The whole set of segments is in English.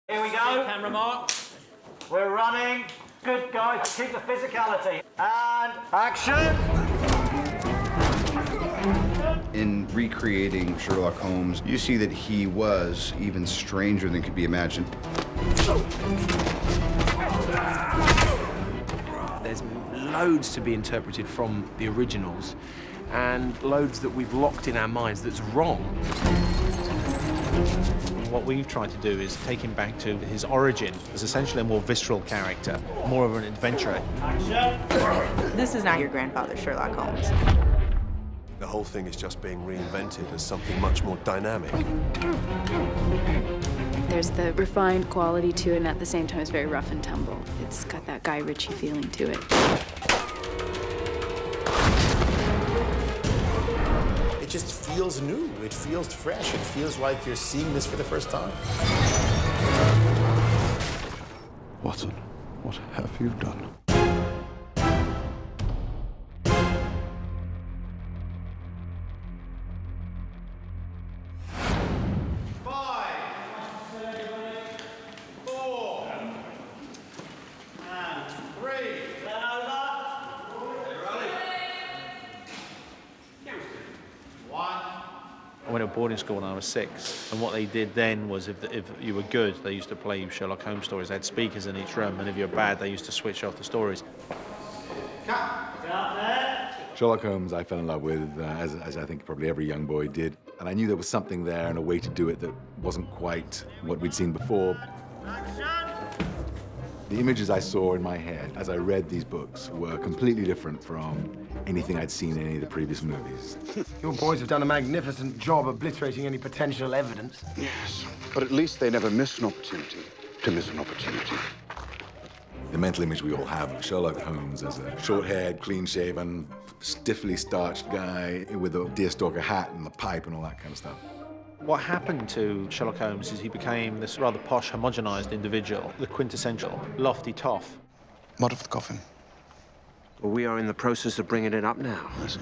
Here we go. Camera mark. We're running. Good guys, keep the physicality. And action! In recreating Sherlock Holmes, you see that he was even stranger than could be imagined. There's loads to be interpreted from the originals and loads that we've locked in our minds that's wrong. What we've tried to do is take him back to his origin as essentially a more visceral character, more of an adventurer. Action! This is not your grandfather, Sherlock Holmes. The whole thing is just being reinvented as something much more dynamic. There's the refined quality to it, and at the same time, it's very rough and tumble. It's got that Guy Ritchie feeling to it. It just feels new. It feels fresh. It feels like you're seeing this for the first time. Watson, what have you done? I went to boarding school when I was 6, and what they did then was if you were good, they used to play you Sherlock Holmes stories. They had speakers in each room, and if you're bad, they used to switch off the stories. Sherlock Holmes I fell in love with, as I think probably every young boy did. And I knew there was something there and a way to do it that wasn't quite what we'd seen before. The images I saw in my head as I read these books were completely different from anything I'd seen in any of the previous movies. Your boys have done a magnificent job obliterating any potential evidence. Yes, but at least they never miss an opportunity to miss an opportunity. The mental image we all have of Sherlock Holmes as a short-haired, clean-shaven, stiffly starched guy with a deerstalker hat and the pipe and all that kind of stuff. What happened to Sherlock Holmes is he became this rather posh, homogenized individual, the quintessential lofty toff. What of the coffin? Well, we are in the process of bringing it up now. I see.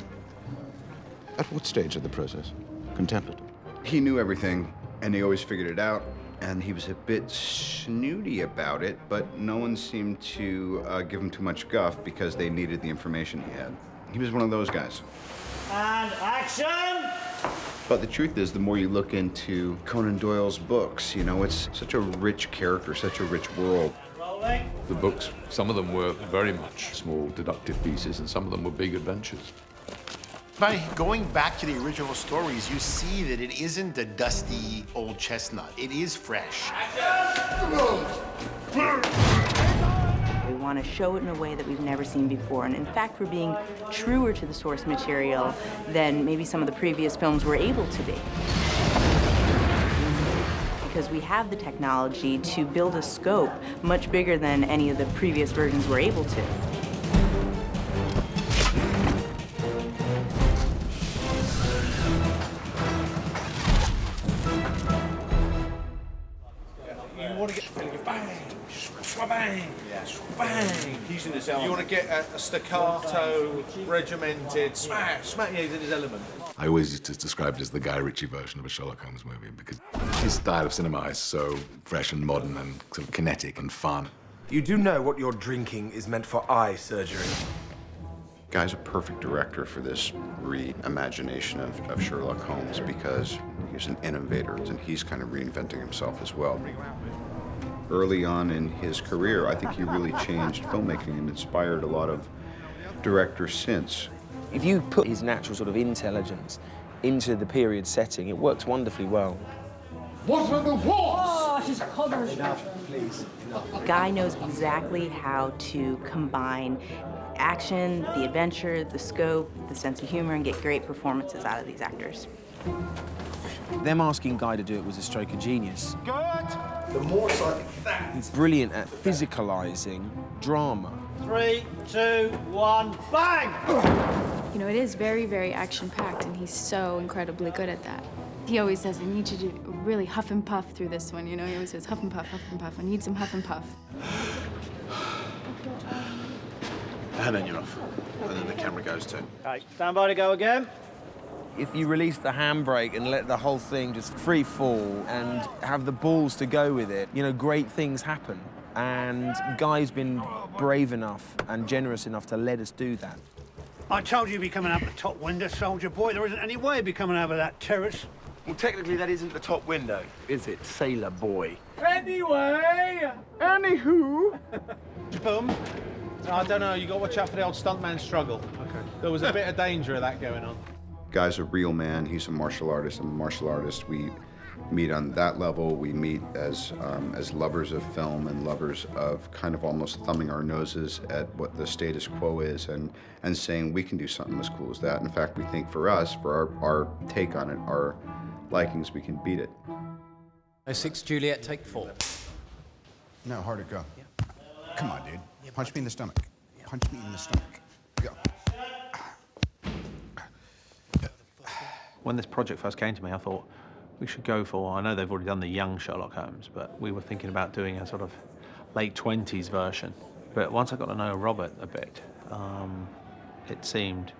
At what stage of the process? Contemplative. He knew everything, and he always figured it out, and he was a bit snooty about it, but no one seemed to give him too much guff because they needed the information he had. He was one of those guys. And action! But the truth is, the more you look into Conan Doyle's books, you know, it's such a rich character, such a rich world. Rolling. The books, some of them were very much small deductive pieces, and some of them were big adventures. By going back to the original stories, you see that it isn't a dusty old chestnut. It is fresh. We want to show it in a way that we've never seen before. And in fact, we're being truer to the source material than maybe some of the previous films were able to be. Because we have the technology to build a scope much bigger than any of the previous versions were able to. You want to get bang, swabang, bang. You want to get a staccato, regimented smash, smack. Yeah, he's in his element. I always used to describe it as the Guy Ritchie version of a Sherlock Holmes movie because his style of cinema is so fresh and modern and sort of kinetic and fun. You do know what you're drinking is meant for eye surgery. Guy's a perfect director for this reimagination of Sherlock Holmes because he's an innovator and he's kind of reinventing himself as well. Early on in his career, I think he really changed filmmaking and inspired a lot of directors since. If you put his natural sort of intelligence into the period setting, it works wonderfully well. What are the wars? Please. Guy knows exactly how to combine action, the adventure, the scope, the sense of humor, and get great performances out of these actors. Them asking Guy to do it was a stroke of genius. Good. The more like that. He's brilliant at physicalizing drama. 3, 2, 1, bang! You know, it is very, very action-packed, and he's so incredibly good at that. He always says, I need you to really huff and puff through this one, you know? He always says, huff and puff, huff and puff. I need some huff and puff. And then you're off. And then the camera goes to. Okay, stand by to go again. If you release the handbrake and let the whole thing just free fall and have the balls to go with it, you know, great things happen. And Guy's been brave enough and generous enough to let us do that. I told you you'd be coming up the top window, soldier boy. There isn't any way you'd be coming over that terrace. Well, technically, that isn't the top window, is it, sailor boy? Anyway, anywho. Boom. I don't know, you got to watch out for the old stuntman struggle. Okay. There was a bit of danger of that going on. Guy's a real man. He's a martial artist. I'm a martial artist. We meet on that level. We meet as lovers of film and lovers of kind of almost thumbing our noses at what the status quo is and saying we can do something as cool as that. In fact, we think for us, for our take on it, our likings, we can beat it. 6 Juliet, take 4. No, harder, go. Yeah. Come on, dude. Punch me in the stomach. Punch me in the stomach. Go. When this project first came to me, I thought we should go for, I know they've already done the young Sherlock Holmes, but we were thinking about doing a sort of late 20s version. But once I got to know Robert a bit, it seemed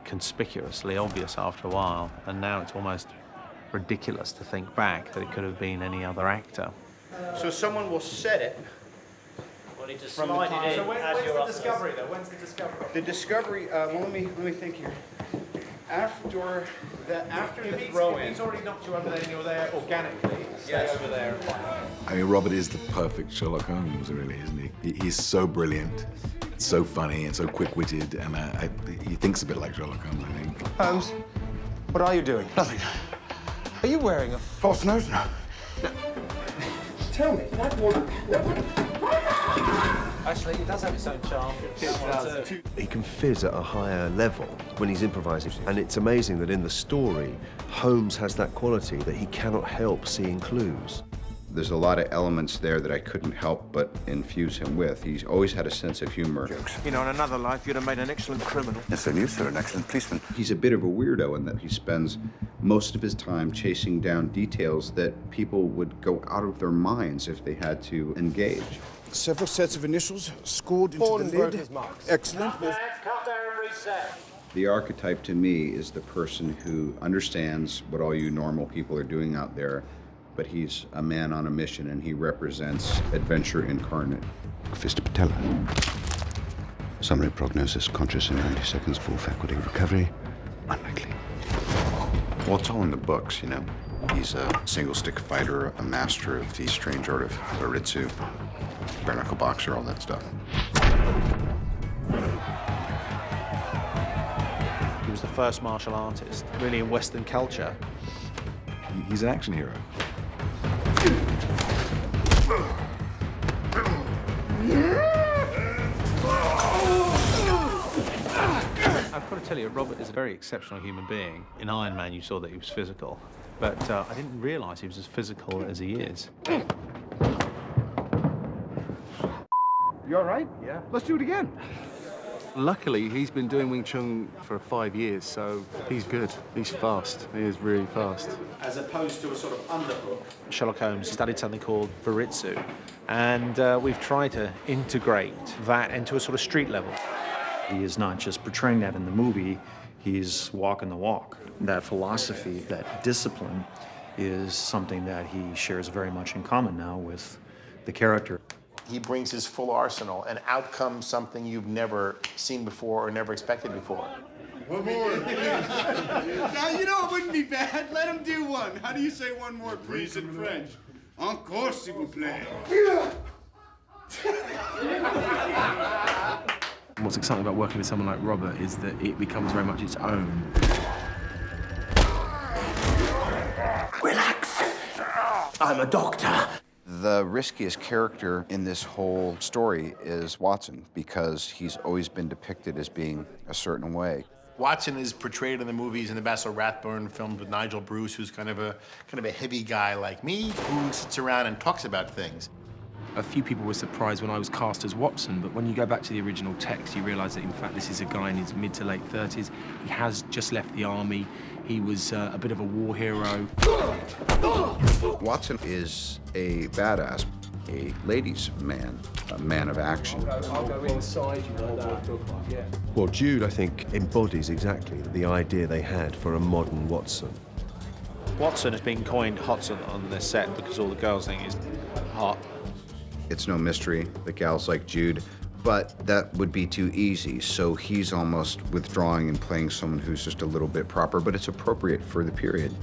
conspicuously obvious after a while, and now it's almost ridiculous to think back that it could have been any other actor. So someone will set it. Well, he just From the time. slide it in. So When's the discovery, though? When's the discovery? The discovery. Well, let me think here. After the throw-in. He's already knocked you over there and you're there organically. Stay over there. I mean, Robert is the perfect Sherlock Holmes, really, isn't he? He's so brilliant, so funny, and so quick-witted, and he thinks a bit like Sherlock Holmes, I think. Holmes, what are you doing? Nothing. Are you wearing a false nose? No. Tell me, that woman. Actually, it does have its own charm. He can fizz at a higher level when he's improvising. And it's amazing that in the story, Holmes has that quality that he cannot help seeing clues. There's a lot of elements there that I couldn't help but infuse him with. He's always had a sense of humor. You know, in another life, you'd have made an excellent criminal. Yes, and you, sir, an excellent policeman. He's a bit of a weirdo in that he spends most of his time chasing down details that people would go out of their minds if they had to engage. Several sets of initials scored into the lid. Excellent. Cut there and reset. The archetype to me is the person who understands what all you normal people are doing out there, but he's a man on a mission and he represents adventure incarnate. Fist patella. Summary prognosis, conscious in 90 seconds, full faculty recovery. Unlikely. Well, it's all in the books, you know. He's a single-stick fighter, a master of the strange art of Baritsu, bare-knuckle boxer, all that stuff. He was the first martial artist, really in Western culture. He's an action hero. I've got to tell you, Robert is a very exceptional human being. In Iron Man, you saw that he was physical, but I didn't realise he was as physical as he is. You all right? Yeah. Let's do it again. Luckily, he's been doing Wing Chun for 5 years, so he's good. He's fast. He is really fast. As opposed to a sort of underhook. Sherlock Holmes studied something called Baritsu, and we've tried to integrate that into a sort of street level. He is not just portraying that in the movie, he's walking the walk. That philosophy, that discipline, is something that he shares very much in common now with the character. He brings his full arsenal, and out comes something you've never seen before or never expected before. One more. Now, you know it wouldn't be bad. Let him do one. How do you say one more, please, in French? Encore, s'il vous plaît. What's exciting about working with someone like Robert is that it becomes very much its own. Relax. I'm a doctor. The riskiest character in this whole story is Watson, because he's always been depicted as being a certain way. Watson is portrayed in the movies in the Basil Rathbone films with Nigel Bruce, who's kind of a heavy guy like me who sits around and talks about things. A few people were surprised when I was cast as Watson, but when you go back to the original text, you realise that, in fact, this is a guy in his mid to late 30s. He has just left the army. He was a bit of a war hero. Watson is a badass. a ladies' man, a man of action. I'll go inside you like that. Yeah. Well, Jude, I think, embodies exactly the idea they had for a modern Watson. Watson has been coined Hotson on this set because all the girls think he's hot. It's no mystery that gals like Jude, but that would be too easy, so he's almost withdrawing and playing someone who's just a little bit proper, but it's appropriate for the period.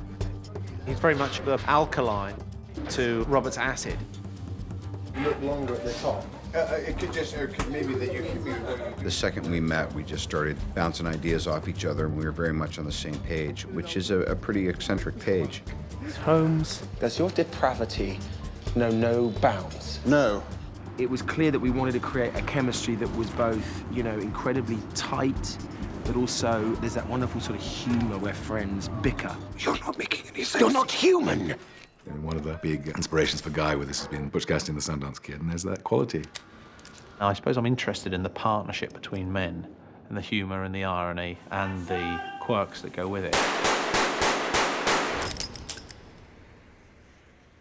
He's very much the alkaline to Robert's acid. Look longer at the top. It could just, or could maybe that you could be what you The second we met, we just started bouncing ideas off each other, and we were very much on the same page, which is a pretty eccentric page. Holmes, does your depravity know no bounds? No. It was clear that we wanted to create a chemistry that was both, you know, incredibly tight, but also there's that wonderful sort of humor where friends bicker. You're not making any sense. You're not human! And one of the big inspirations for Guy with this has been Butch Cassidy and the Sundance Kid, and there's that quality. I suppose I'm interested in the partnership between men and the humor and the irony and the quirks that go with it.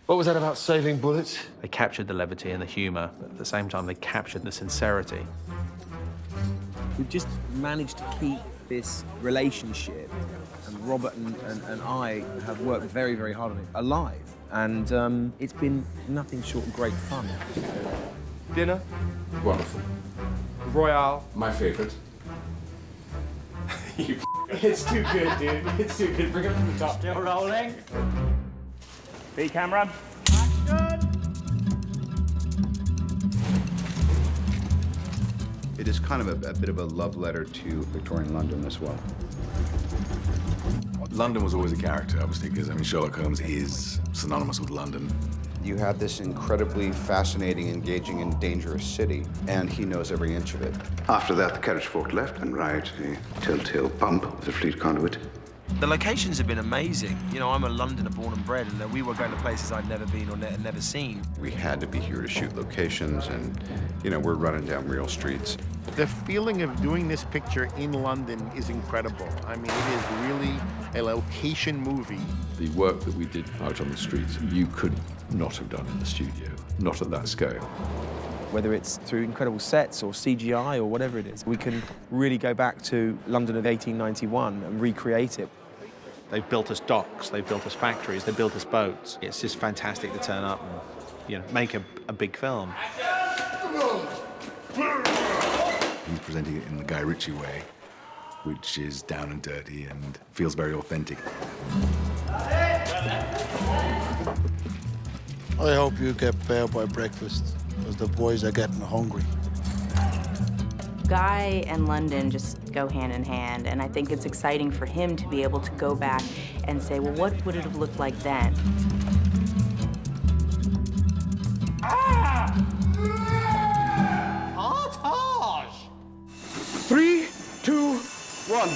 What was that about saving bullets? They captured the levity and the humor, but at the same time they captured the sincerity. We've just managed to keep this relationship, and Robert and I have worked very, very hard on it, alive. And it's been nothing short of great fun. Dinner? Wonderful. Royale? My favorite. It's too good, dude. It's too good. Bring it from the top. Still rolling. B camera. It is kind of a bit of a love letter to Victorian London as well. London was always a character, obviously, because, I mean, Sherlock Holmes is synonymous with London. You have this incredibly fascinating, engaging, and dangerous city, and he knows every inch of it. After that, the carriage forked left and right, a telltale bump of the Fleet conduit. The locations have been amazing. You know, I'm a Londoner born and bred, and we were going to places I'd never been or never seen. We had to be here to shoot locations, and, you know, we're running down real streets. The feeling of doing this picture in London is incredible. I mean, it is really a location movie. The work that we did out on the streets, you could not have done in the studio, not at that scale. Whether it's through incredible sets or CGI or whatever it is, we can really go back to London of 1891 and recreate it. They've built us docks, they've built us factories, they've built us boats. It's just fantastic to turn up and, you know, make a big film. He's presenting it in the Guy Ritchie way, which is down and dirty and feels very authentic. I hope you get there by breakfast, because the boys are getting hungry. Guy and London just go hand in hand, and I think it's exciting for him to be able to go back and say, well, what would it have looked like then? Partage! 3, 2, 1.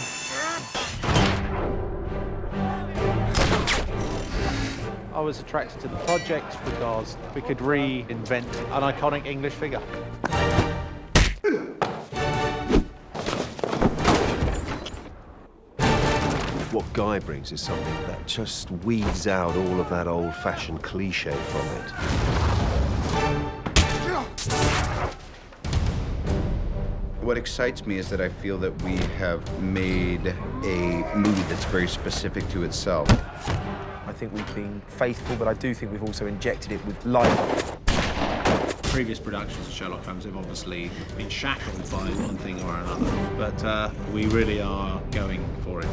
I was attracted to the project because we could reinvent an iconic English figure. What Guy brings is something that just weeds out all of that old-fashioned cliche from it. What excites me is that I feel that we have made a movie that's very specific to itself. I think we've been faithful, but I do think we've also injected it with life. Previous productions of Sherlock Holmes have obviously been shackled by one thing or another, but we really are going for it.